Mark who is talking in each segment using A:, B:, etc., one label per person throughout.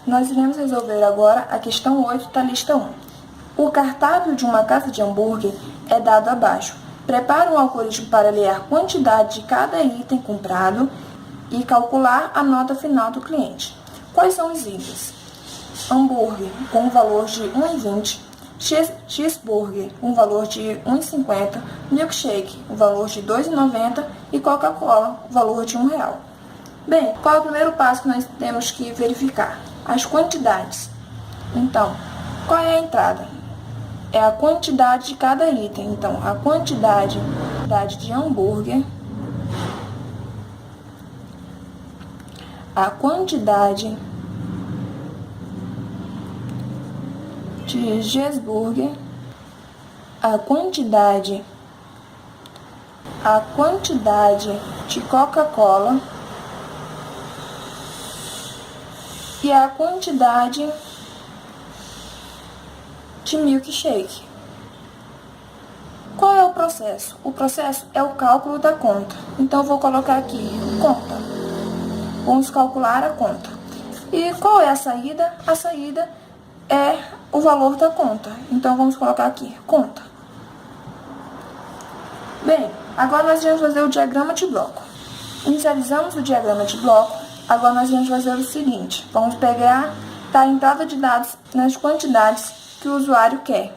A: Nós iremos resolver agora a questão 8 da lista 1. O cardápio de uma casa de hambúrguer é dado abaixo. Prepare um algoritmo para ler a quantidade de cada item comprado e calcular a nota final do cliente. Quais são os itens? Hambúrguer com o valor de R$ 1,20, cheeseburger com o valor de R$ 1,50, milkshake o valor de R$ 2,90 e Coca-Cola o valor de R$ 1,00. Bem, qual é o primeiro passo que nós temos que verificar? As quantidades. Então, qual é a entrada? É a quantidade de cada item. Então, a quantidade de hambúrguer, a quantidade de cheeseburger, a quantidade de Coca-Cola e a quantidade de milkshake. Qual é o processo? O processo é o cálculo da conta. Então, eu vou colocar aqui, conta. Vamos calcular a conta. E qual é a saída? A saída é o valor da conta. Então, vamos colocar aqui, conta. Bem, agora nós vamos fazer o diagrama de bloco. Inicializamos o diagrama de bloco. Agora nós vamos fazer o seguinte. Vamos pegar a entrada de dados nas quantidades que o usuário quer.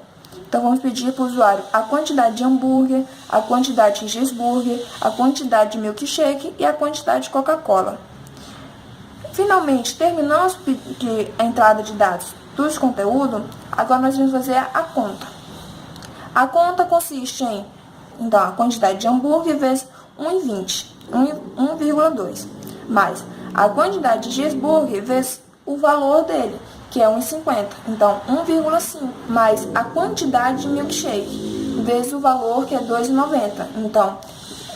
A: Então, vamos pedir para o usuário a quantidade de hambúrguer, a quantidade de cheeseburger, a quantidade de milkshake e a quantidade de Coca-Cola. Finalmente, terminamos a entrada de dados dos conteúdos, agora nós vamos fazer a conta. A conta consiste em, então, a quantidade de hambúrguer vezes 1,20, 1,2, mais a quantidade de cheeseburger vezes o valor dele, que é 1,50. Então, 1,5 mais a quantidade de milkshake vezes o valor, que é 2,90. Então,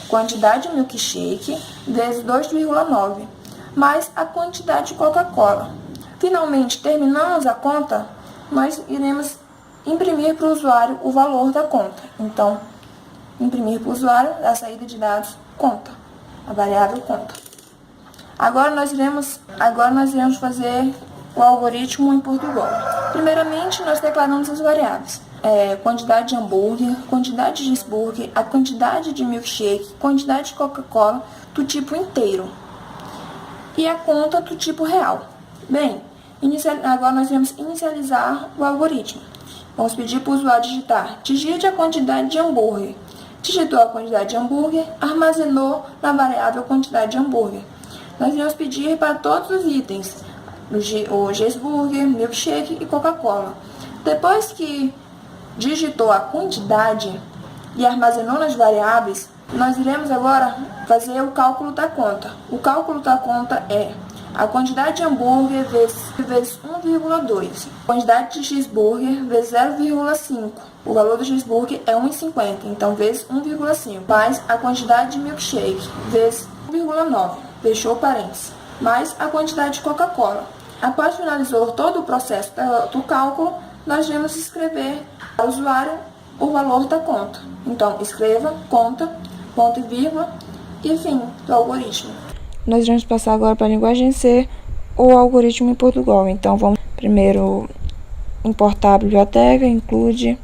A: quantidade de milkshake vezes 2,9 mais a quantidade de Coca-Cola. Finalmente, terminamos a conta, nós iremos imprimir para o usuário o valor da conta. Então, imprimir para o usuário a saída de dados conta, a variável conta. Agora nós iremos fazer o algoritmo em Portugal. Primeiramente, nós declaramos as variáveis. Quantidade de hambúrguer, quantidade de cheeseburger, a quantidade de milkshake, quantidade de Coca-Cola do tipo inteiro e a conta do tipo real. Bem, agora nós vamos inicializar o algoritmo. Vamos pedir para o usuário digitar. Digite a quantidade de hambúrguer. Digitou a quantidade de hambúrguer, armazenou na variável quantidade de hambúrguer. Nós vamos pedir para todos os itens, o cheeseburger, milkshake e Coca-Cola. Depois que digitou a quantidade e armazenou nas variáveis, nós iremos agora fazer o cálculo da conta. O cálculo da conta é a quantidade de hambúrguer vezes 1,2, quantidade de cheeseburger vezes 0,5. O valor do cheeseburger é 1,50, então vezes 1,5, mais a quantidade de milkshake vezes 1,9, fechou parênteses, mais a quantidade de Coca-Cola. Após finalizar todo o processo do cálculo, nós vamos escrever para o usuário o valor da conta. Então, escreva conta, ponto e vírgula, e fim do algoritmo. Nós vamos passar agora para a linguagem C, o algoritmo em Portugal. Então, vamos primeiro importar a biblioteca, include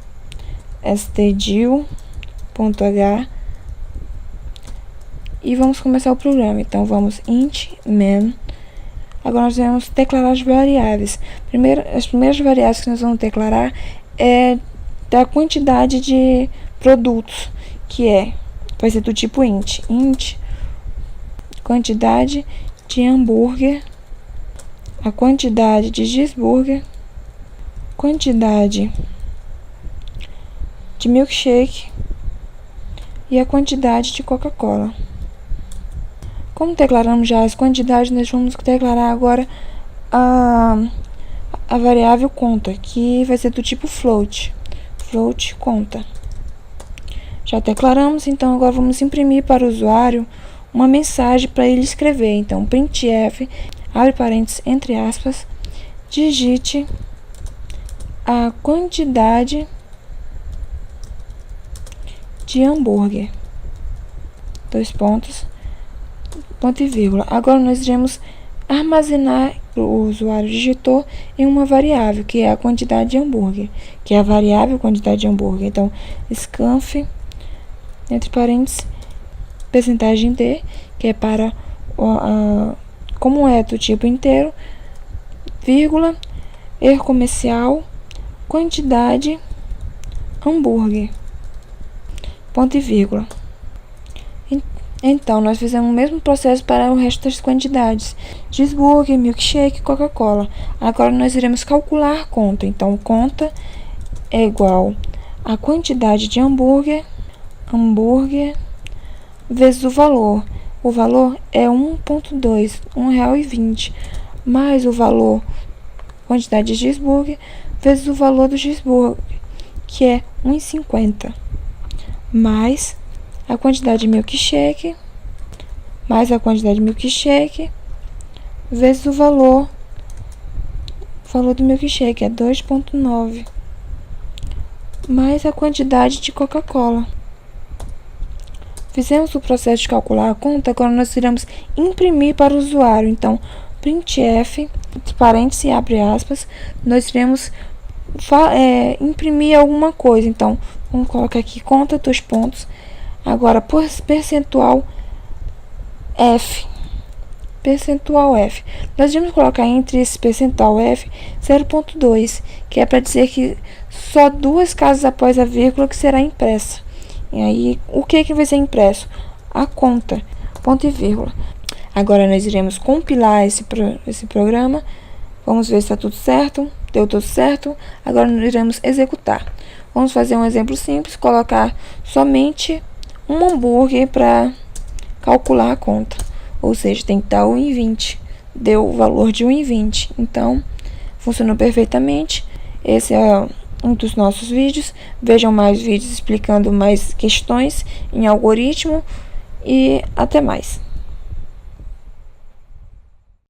A: stdio.h e vamos começar o programa. Então, vamos int main. Agora nós vamos declarar as variáveis. As primeiras variáveis que nós vamos declarar é da quantidade de produtos, que vai ser do tipo int. Int quantidade de hambúrguer, a quantidade de cheeseburger, quantidade de milkshake e a quantidade de Coca-Cola. Como declaramos já as quantidades, nós vamos declarar agora a variável conta, que vai ser do tipo float. Float conta. Já declaramos, então agora vamos imprimir para o usuário uma mensagem para ele escrever. Então, printf, abre parênteses, entre aspas, digite a quantidade de hambúrguer. Dois pontos, ponto e vírgula. Agora nós iremos
B: armazenar, o usuário digitou em uma variável, que é a quantidade de hambúrguer, que é a variável quantidade de hambúrguer. Então, scanf, entre parênteses, percentagem D, que é para como é do tipo inteiro, vírgula, erro comercial, quantidade, hambúrguer, ponto e vírgula. Então, nós fizemos o mesmo processo para o resto das quantidades: cheeseburger, milkshake, Coca-Cola. Agora, nós iremos calcular a conta. Então, conta é igual a quantidade de hambúrguer vezes o valor. O valor é 1,2, R$1,20, mais o valor, quantidade de cheeseburger, vezes o valor do cheeseburger, que é R$1,50, mais a quantidade de milkshake, vezes o valor do milkshake, é 2,9, mais a quantidade de Coca-Cola. Fizemos o processo de calcular a conta, agora nós iremos imprimir para o usuário. Então, printf, entre parênteses e abre aspas, nós iremos imprimir alguma coisa. Então, vamos colocar aqui conta, 2 pontos. Agora, por percentual F. Nós vamos colocar entre esse percentual F 0,2, que é para dizer que só 2 casas após a vírgula que será impressa. E aí, o que vai ser impresso? A conta, ponto e vírgula. Agora, nós iremos compilar esse programa. Vamos ver se está tudo certo. Deu tudo certo. Agora, nós iremos executar. Vamos fazer um exemplo simples. Colocar somente um hambúrguer para calcular a conta. Ou seja, tem que dar R$1,20. Deu o valor de R$1,20. Então, funcionou perfeitamente. Esse é um dos nossos vídeos. Vejam mais vídeos explicando mais questões em algoritmo e até mais.